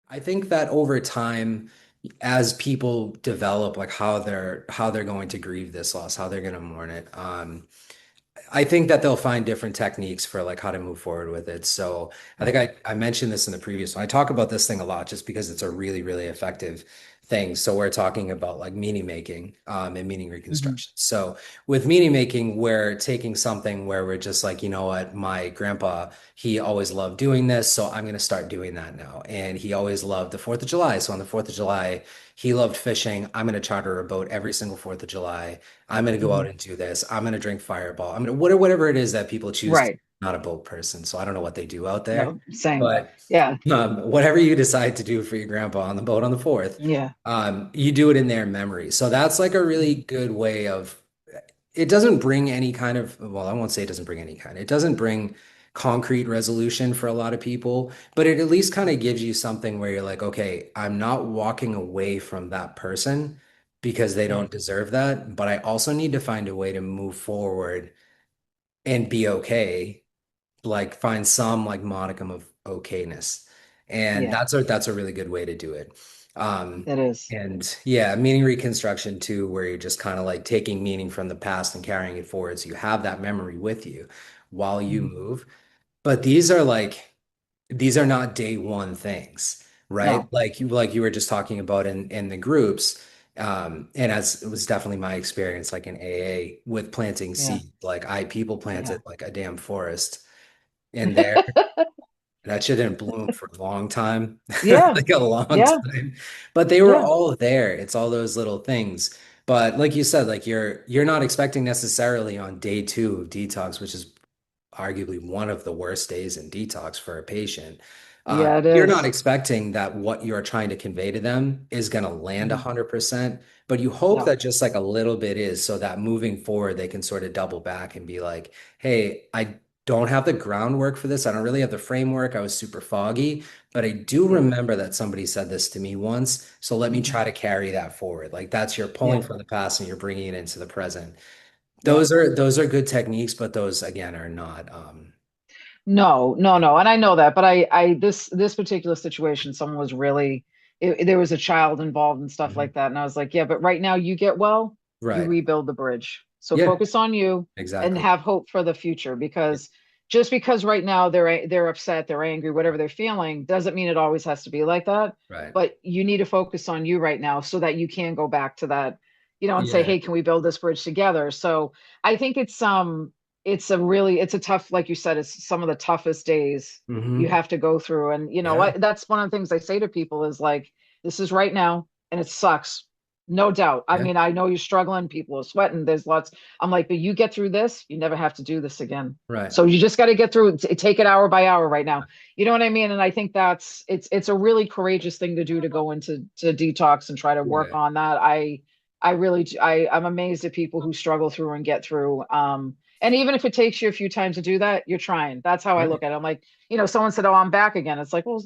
I think that over time, as people develop like how they're going to grieve this loss, how they're going to mourn it, I think that they'll find different techniques for like how to move forward with it. So I think Right. I mentioned this in the previous one. I talk about this thing a lot just because it's a really, really effective thing. So we're talking about like meaning making and meaning Hmm. reconstruction. So with meaning making, we're taking something where we're just like, you know what, my grandpa, he always loved doing this, so I'm going to start doing that now. And he always loved the 4th of July. So on the 4th of July, he loved fishing. I'm going to charter a boat every single 4th of July. I'm going to go Hmm. out and do this. I'm going to drink Fireball. I'm going to whatever it is that people choose. Right. Not a boat person, so I don't know what they do out there. No, same. But Yeah. whatever you decide to do for your grandpa on the boat on the 4th, Yeah. you do it in their memory. So that's like a really Mhm. good way of, it doesn't bring any kind of, well, I won't say it doesn't bring any kind. It doesn't bring concrete resolution for a lot of people, but it at least kind of gives you something where you're like, okay, I'm not walking away from that person because they Right. don't deserve that, but I also need to find a way to move forward and be okay, like find some like modicum of okayness. And Yeah. that's a really good way to do it. Um, It is. and yeah, meaning reconstruction too, where you're just kind of like taking meaning from the past and carrying it forward. So you have that memory with you while you Mhm. move. But these are not day one things, right? No. Like you were just talking about in the groups. And as it was definitely my experience, like in AA with planting Yeah. seed, like I people Yeah. planted like a damn forest in there. That shit didn't bloom for a long time, Yeah. like a long Yeah. time. But they were Yeah. all there. It's all those little things. But like you said, like you're not expecting necessarily on day two of detox, which is arguably one of the worst days in detox for a patient. Yeah, it You're not is. expecting that what you're trying to convey to them is going to land Mhm. 100%, but you hope No. that just like a little bit is so that moving forward, they can sort of double back and be like, hey, I don't have the groundwork for this. I don't really have the framework. I was super foggy, but I do Yeah. remember that somebody said this to me once. So let me Mhm. try to carry that forward. Like that's you're pulling Yeah. from the past and you're bringing it into the present. Yeah. Those are good techniques, but those again are not. No, no, no. And I know that, but this particular situation, someone was really, there was a child involved and stuff Mhm. like that. And I was like, yeah, but right now you get well, you Right. rebuild the bridge. So Yeah, focus on you and exactly. have hope for the future Yeah, because just because right now they're upset, they're angry, whatever they're feeling, doesn't mean it always has to be like that. right. But you need to focus on you right now so that you can go back to that, and say, Yeah. hey, can we build this bridge together? So I think it's a tough, like you said, it's some of the toughest days you Hmm. have to go through. And Yeah. that's one of the things I say to people is like, this is right now and it sucks, no doubt. I Yeah. mean, I know you're struggling, people are sweating, there's lots. I'm like, but you get through this, you never have to do this again. Right. So you just got to get through it, take it hour by hour right now. You know what I mean? And I think it's a really courageous thing to do, to go into to detox and try to work Yeah. on that. I really I'm amazed at people who struggle through and get through. And even if it takes you a few times to do that, you're trying. That's how I Right. look at it. I'm like, someone said, "Oh, I'm back again." It's like, well,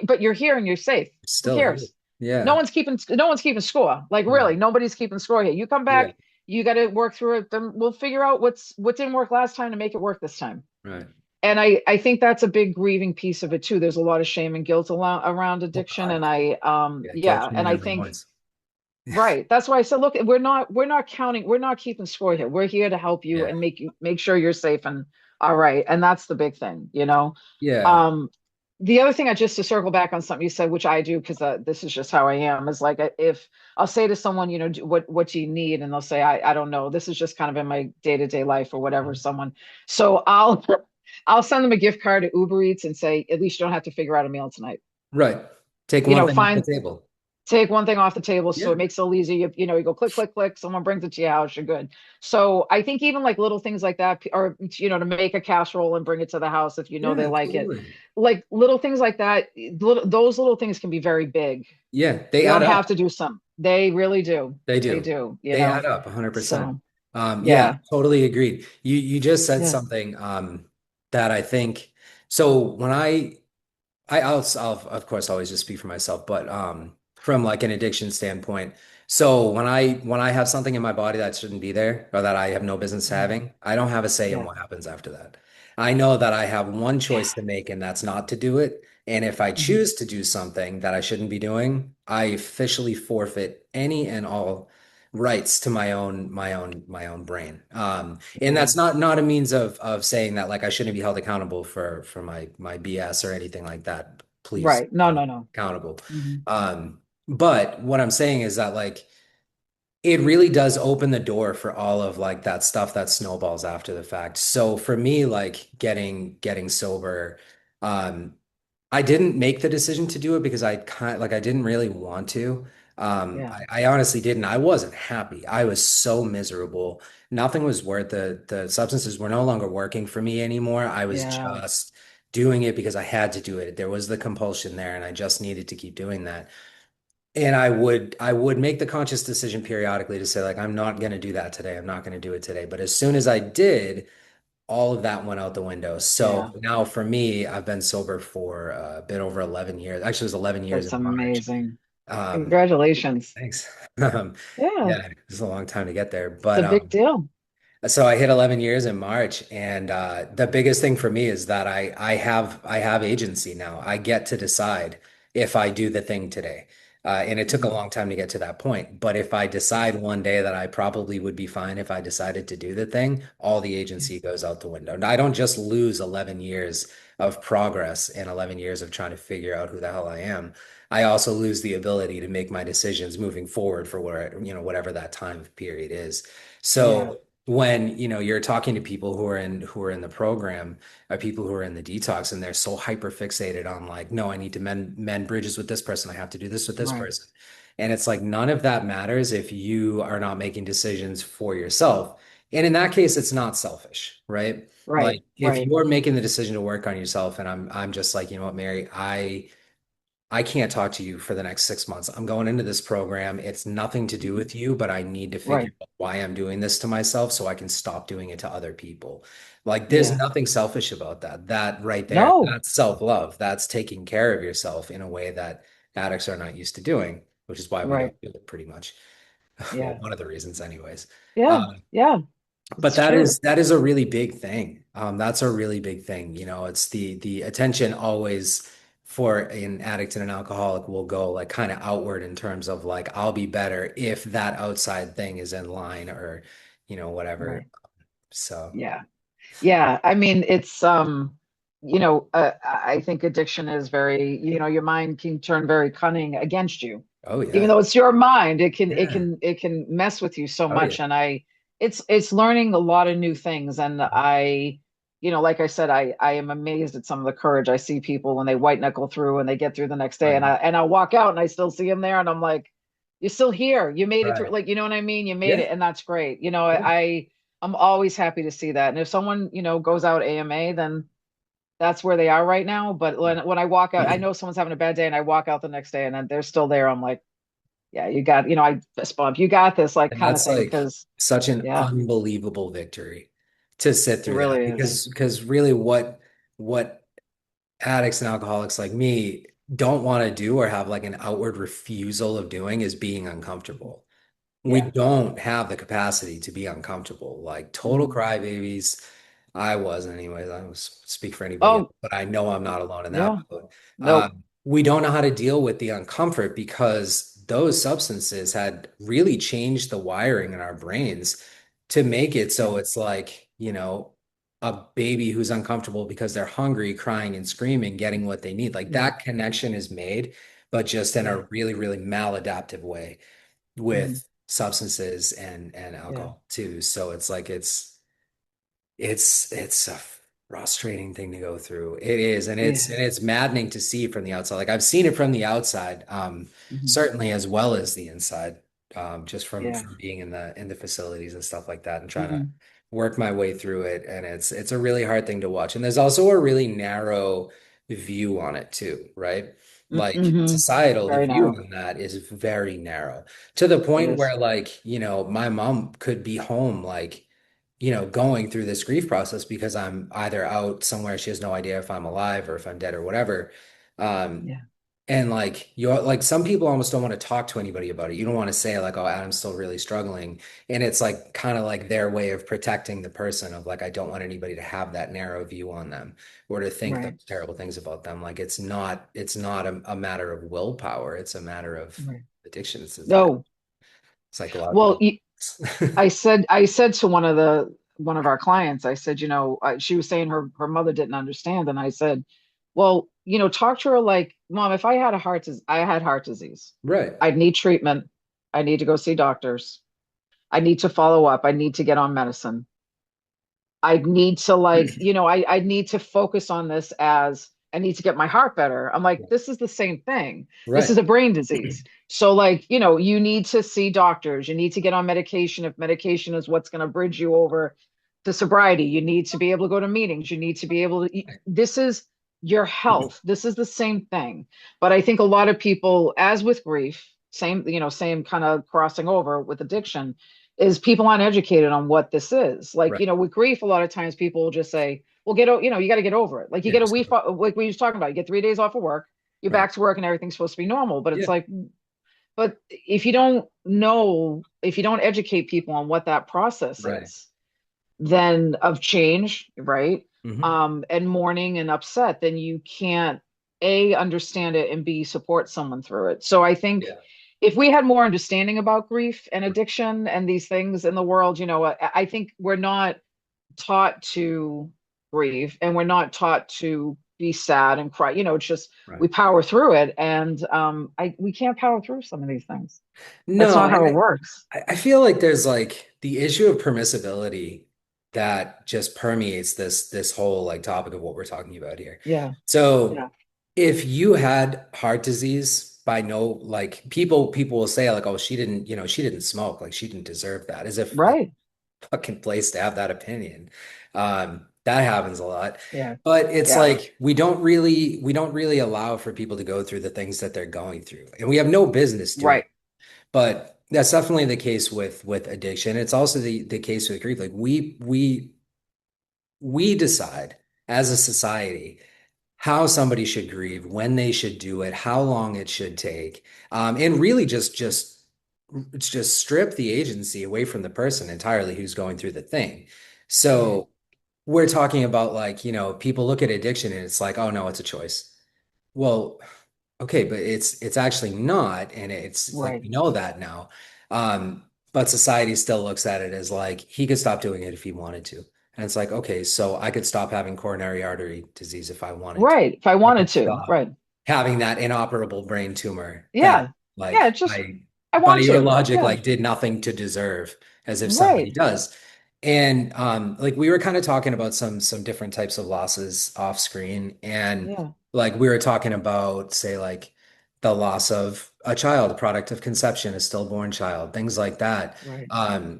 but you're here and you're safe. Who Still here. cares? Yeah. No one's keeping score. Like really, No. nobody's keeping score here. You come Yeah. back, you got to work through it. Then we'll figure out what didn't work last time to make it work this time. Right. And I think that's a big grieving piece of it too. There's a lot of shame and guilt around Oh addiction, God. and Yeah. Guilt, yeah, shame, and and I everything think once. right. That's why I said, look, we're not counting, we're not keeping score here. We're here to help you Yeah. and make sure you're safe and all right. And that's the big thing. Yeah. Um, the other thing, I just to circle back on something you said, which I do because this is just how I am, is like if I'll say to someone, what do you need, and they'll say, I don't know. This is just kind of in my day-to-day life or whatever. Someone, so I'll send them a gift card to Uber Eats and say, at least you don't have to figure out a meal tonight. Right. Take one thing off the Find table. take one thing off the table so Yeah. it makes it a little easier. You go click, click, click, someone brings it to your house, you're good. So I think even like little things like that, or to make a casserole and bring it to the house if Yeah. they like it. Absolutely. Like little things like that, those little things can be very big. Yeah. They You add don't up. have to do some. They really do. They They do. do, They add up 100%. So Yeah, yeah. totally agreed. You just said Yeah. something that I think so when I'll of course always just speak for myself, but from like an addiction standpoint, so when I have something in my body that shouldn't be there or that I have no business Mhm. having, I don't have a say in Yeah. what happens after that. I know that I have one Yeah. choice to make, and that's not to do it. And if I Mhm. choose to do something that I shouldn't be doing, I officially forfeit any and all rights to my own brain. And Yeah. that's not a means of saying that like I shouldn't be held accountable for my BS or anything like that. Please Right. No, hold me no, no. accountable. Mhm. But what I'm saying is that like it really does open the door for all of like that stuff that snowballs after the fact. So for me, like getting sober, um, I didn't make the decision to do it because I didn't really want to. Yeah. I honestly didn't. I wasn't happy. I was so miserable. Nothing was worth the substances were no longer working for me anymore. I was Yeah. just doing it because I had to do it. There was the compulsion there, and I just needed to keep doing that. And I would make the conscious decision periodically to say like I'm not going to do that today. I'm not going to do it today. But as soon as I did, all of that went out the window. So Yeah. now for me, I've been sober for a bit over 11 years. Actually, it was 11 years That's in March. amazing. Um, Congratulations. thanks. Yeah. Yeah, it's a long time to get there, It's but a big deal. so I hit 11 years in March, and the biggest thing for me is that I have agency now. I get to decide if I do the thing today. And it took a Mhm. long time to get to that point. But if I decide one day that I probably would be fine if I decided to do the thing, all the Yeah. agency goes out the window. And I don't just lose 11 years of progress and 11 years of trying to figure out who the hell I am. I also lose the ability to make my decisions moving forward for whatever that time period is. Yeah. So when you're talking to people who are in the program, or people who are in the detox, and they're so hyper fixated on like, no, I need to mend bridges with this person, I have to do this with this Right. person, and it's like none of that matters if you are not making decisions for yourself. And in that case, it's not selfish, right? Right. Like if Right. you're making the decision to work on yourself, and I'm just like, you know what, Mary, I can't talk to you for the next 6 months. I'm going into this program. It's nothing to do Mhm. with you, but I need to figure Right. out why I'm doing this to myself so I can stop doing it to other people. Like, there's Yeah. nothing selfish about that. That right there, No. that's self-love. That's taking care of yourself in a way that addicts are not used to doing, which is why we Right. don't do it pretty much. Well, Yeah. one of the reasons, anyways. Yeah. Um, Yeah. but It's that true. is that is a really big thing. That's a really big thing. It's the attention always for an addict and an alcoholic will go like kind of outward in terms of like I'll be better if that outside thing is in line or whatever. Right. So, Yeah. Yeah. I mean, it's I think addiction is very, your mind can turn very cunning against you. oh Even yeah. though it's your mind, Yeah. it can mess with you so Oh yeah. much. And it's learning a lot of new things. And like I said, I am amazed at some of the courage I see people when they white knuckle through and they get through the next day. And Right. I walk out and I still see them there, and I'm like, you're still here. You made it through. Right. Like, you know what I mean? You made Yeah. it, and that's great. Yeah. I'm always happy to see that. And if someone, goes out AMA, then that's where they are right now. But when I walk out, I know someone's having a bad day and I walk out the next day and then they're still there. I'm like, yeah, you got, I fist bump, you got this, like, And kind of that's thing. like Cause such an yeah, unbelievable victory to sit it through that really is. because really what addicts and alcoholics like me don't want to do or have like an outward refusal of doing is being uncomfortable. We Yeah. don't have the capacity to be uncomfortable. Like total Mhm. crybabies. I was anyways. I don't speak for anybody else, Oh, but I know I'm not alone in that yeah. boat. Nope. We don't know how to deal with the uncomfort because those substances had really changed the wiring in our brains to make it so Yeah. it's like, a baby who's uncomfortable because they're hungry, crying and screaming, getting what they need. Like Yeah. that connection is made, but just in Yeah. a really, really maladaptive way Mhm. with substances and Yeah. alcohol too. So it's like it's a frustrating thing to go through. It is, and it's Yeah. and it's maddening to see from the outside. Like I've seen it from the outside, Mhm. certainly as well as the inside, just from Yeah. from being in the facilities and stuff like that, and trying to Mhm. work my way through it. And it's a really hard thing to watch. And there's also a really narrow view on it too, right? Like Mhm. societal, the Very view narrow. on that is very narrow to the It point is. where like, my mom could be home like going through this grief process because I'm either out somewhere, she has no idea if I'm alive or if I'm dead or whatever. Um, Yeah. And like you're like some people almost don't want to talk to anybody about it. You don't want to say like, oh, Adam's still really struggling. And it's like kind of like their way of protecting the person of like, I don't want anybody to have that narrow view on them or to think those Right. terrible things about them. Like it's not a matter of willpower. It's a matter of Right. addiction. It's a No. Well, psychological. I said to one of our clients, I said, she was saying her mother didn't understand, and I said, well, talk to her like, Mom, if I had heart disease, Right. I'd need treatment, I need to go see doctors, I need to follow up, I need to get on medicine. I need to I need to focus on this as I need to get my heart better. I'm like, this is the same thing. This is Right. a brain disease. So you need to see doctors. You need to get on medication if medication is what's going to bridge you over to sobriety. You need to be able to go to meetings. You need to be able to, this is your health. This is the same thing. But I think a lot of people, as with grief, same kind of crossing over with addiction is people aren't educated on what this is. Like, Right. with grief, a lot of times people will just say, well, you got to get over it. Like you Yeah. get a Just week, go. like we were talking about, you get 3 days off of work, you're Right. back to work and everything's supposed to be normal. But it's Yeah. like, but if you don't know, if you don't educate people on what that process Right. is, then of change, right? Hmm. And mourning and upset, then you can't understand it and support someone through it. So I think Yeah. if we had more understanding about grief and addiction and these things in the world, I think we're not taught to grieve and we're not taught to be sad and cry. It's just we Right. power through it, and we can't power through some of these things. That's No, not and how it works. I feel like there's like the issue of permissibility that just permeates this whole like topic of what we're talking about here. Yeah, So if you had heart disease by no like people will say like, oh, she didn't smoke, like she didn't deserve that, as if it's right. a fucking place to have that opinion. That happens a lot. Yeah, But it's yeah, like we don't really allow for people to go through the things that they're going through. And we have no business doing. right. But that's definitely the case with addiction. It's also the case with grief. Like we decide as a society how somebody should grieve, when they should do it, how long it should take, and really just strip the agency away from the person entirely who's going through the thing. Right, So we're talking about like, people look at addiction and it's like, oh no, it's a choice. Well, okay, but it's actually not, and it's like right, we know that now. But society still looks at it as like he could stop doing it if he wanted to. And it's like, okay, so I could stop having coronary artery disease if I wanted to. right. If I I wanted could to, stop right. having that inoperable brain tumor that Yeah, yeah. like It's just I by want your to. logic Yeah, like did nothing to deserve as if somebody right. does. And like we were kind of talking about some different types of losses off screen, and Yeah, like we were talking about say like the loss of a child, a product of conception, a stillborn child, things like that. right,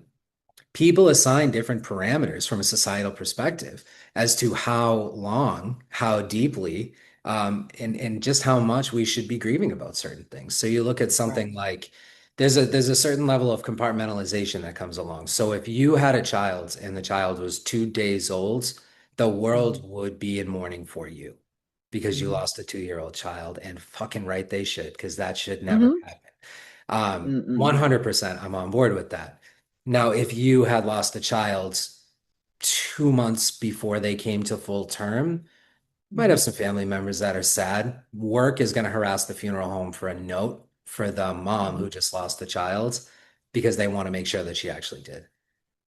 People assign different parameters from a societal perspective as to how long, how deeply, and just how much we should be grieving about certain things. So you look at right. something like there's a certain level of compartmentalization that comes along. So if you had a child and the child was 2 days old, the Hmm. world would be in mourning for you because you Hmm. lost a 2-year-old child, and fucking right they should, because that should never Hmm. happen. Mm-mm. 100% I'm on board with that. Now, if you had lost a child 2 months before they came to full term, might have Hmm. some family members that are sad. Work is going to harass the funeral home for a note for the mom Hmm. who just lost the child because they want to make sure that she actually did.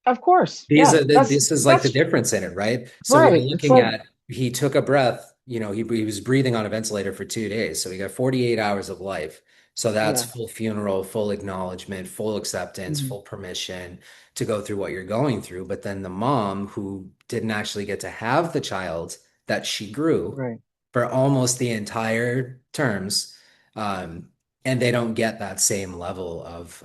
Of course. These Yeah, are this is like the that's difference in it, right? So we're right. It's looking like, at he took a breath, he was breathing on a ventilator for 2 days. So he got 48 hours of life. So that's yeah. full funeral, full acknowledgement, full acceptance, Hmm. full permission to go through what you're going through. But then the mom who didn't actually get to have the child that she grew Right. for almost the entire terms, um, and they don't get that same level of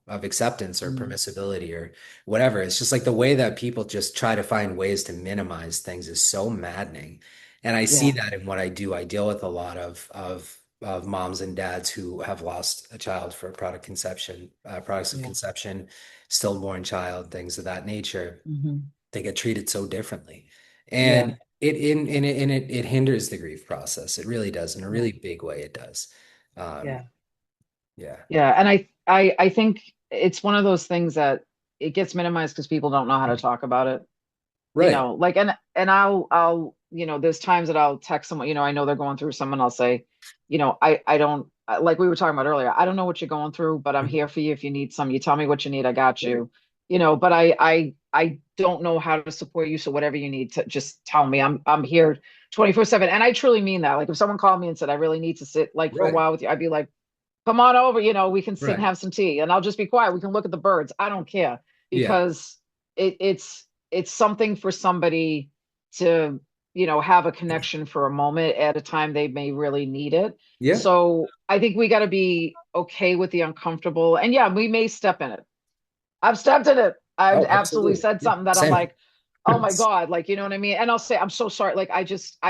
acceptance or Mm. permissibility or whatever. It's just like the way that people just try to find ways to minimize things is so maddening. And I see Yeah. that in what I do. I deal with a lot of moms and dads who have lost a child for products of Yeah. conception, stillborn child, things of that nature. Hmm. They get treated so differently. And Yeah. it hinders the grief process. It really does. In a Yeah. really big way, it does. Um, Yeah. yeah. Yeah. And I think it's one of those things that it gets minimized because people don't know how to talk about it. Right. Like, and I'll there's times that I'll text someone, I know they're going through someone. I'll say, I don't, like we were talking about earlier, I don't know what you're going through, but I'm Mhm. here for you. If you need some, you tell me what you need, I got Yeah. you. But I don't know how to support you, so whatever you need to just tell me. I'm here 24/7, and I truly mean that. Like if someone called me and said I really need to sit like for a Right. while with you, I'd be like, come on over, we can sit and Right. have some tea, and I'll just be quiet. We can look at the birds. I don't care, Yeah. because it's something for somebody to, have a connection for a moment at a time they may really need it. Yeah. So I think we got to be okay with the uncomfortable. And yeah, we may step in it. I've stepped in it. I've Oh, absolutely absolutely. said Yeah. something that I'm Same. like, oh my God, like, you know what I mean? And I'll say, I'm so sorry. Like, I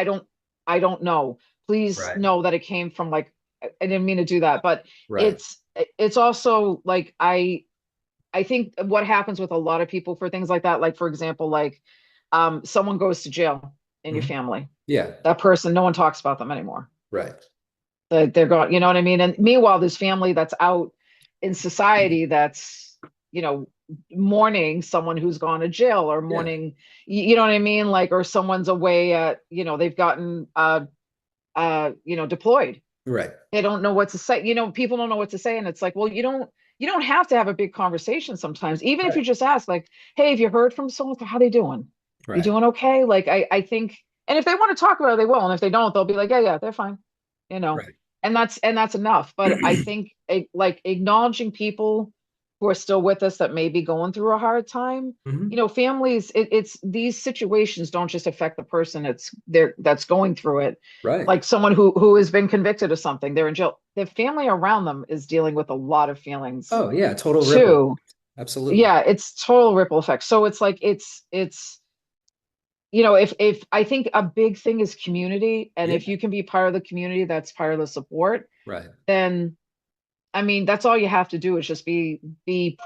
don't know. Please Right. know that it came from like, I didn't mean to do that, but Right. it's also like, I think what happens with a lot of people for things like that, like for example, like someone goes to jail in your Mhm. family. Yeah. That person, no one talks about them anymore. Right. They're gone, you know what I mean? And meanwhile, this family that's out in society that's, you know, mourning someone who's gone to jail, or Yeah. mourning, you know what I mean? Like, or someone's away at, they've gotten deployed. Right. They don't know what to say. People don't know what to say. And it's like, well, you don't have to have a big conversation sometimes. Even if Right. you just ask, like, hey, have you heard from someone? How they doing? You Right. doing okay? Like, I think, and if they want to talk about it, they will. And if they don't, they'll be like, yeah, yeah, they're fine. You know, Right. and that's enough. But I think like acknowledging people who are still with us that may be going through a hard time. Mhm. Families, it's these situations don't just affect the person that's going through it. Right. Like someone who has been convicted of something, they're in jail. The family around them is dealing with a lot of feelings Oh, yeah. Total ripple too. effect. Absolutely. Yeah, it's total ripple effect. So it's like it's if I think a big thing is community, and Yeah. if you can be part of the community, that's part of the support, Right. then I mean, that's all you have to do is just be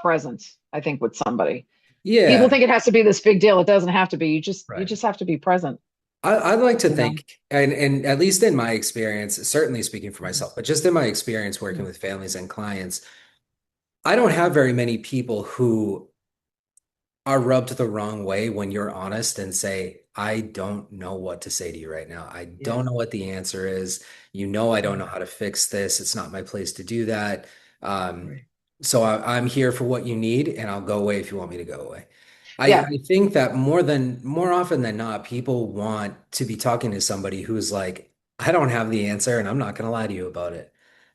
present, I think, with somebody. People Yeah. think it has to be this big deal. It doesn't have to be. You Right. just have to be present, I'd like to you know. think, and at least in my experience, certainly speaking for Mhm. myself, but just in my experience working Mhm. with families and clients, I don't have very many people who are rubbed the wrong way when you're honest and say, I don't know what to say to you right now. I don't Yeah. know what the answer is. I don't know Mhm. how to fix this. It's not my place to do that. Um, Right. so I'm here for what you need, and I'll go away if you want me to go away. Yeah. I think that more often than not, people want to be talking to somebody who's like, I don't have the answer, and I'm not going to lie to you about it.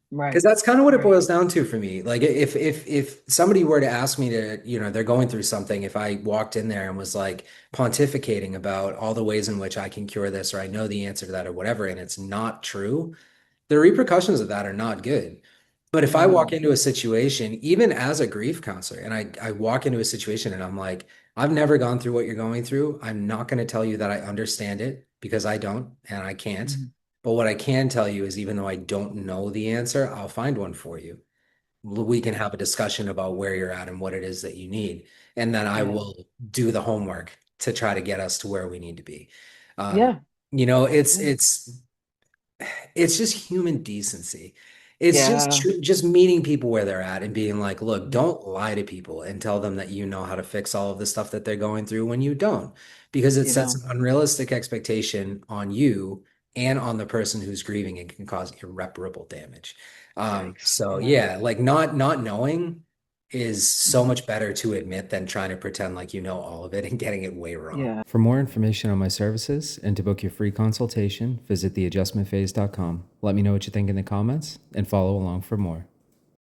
Because Right. that's kind of what it Right. boils down to for me. Like if somebody were to ask me to, they're going through something, if I walked in there and was like pontificating about all the ways in which I can cure this, or I know the answer to that or whatever, and it's not true, the repercussions of that are not good. But if I walk No. into a situation, even as a grief counselor, and I walk into a situation and I'm like, I've never gone through what you're going through. I'm not going to tell you that I understand it because I don't and I can't. Mhm. But what I can tell you is even though I don't know the answer, I'll find one for you. We can Yeah. have a discussion about where you're at and what it is that you need. And then I Yeah. will do the homework to try to get us to where we need to be. Um, Yeah. you know, it's Yeah. it's it's just human decency. It's just Yeah. tr just meeting people where they're at and being like, look, Mhm. don't lie to people and tell them that you know how to fix all of the stuff that they're going through when you don't, because it You sets know. an unrealistic expectation on you and on the person who's grieving and can cause irreparable damage. Yikes. So Yeah. yeah, like not knowing is so Mhm. much better to admit than trying to pretend like you know all of it and getting it way wrong. Yeah. For more information on my services and to book your free consultation, visit theadjustmentphase.com. Let me know what you think in the comments and follow along for more.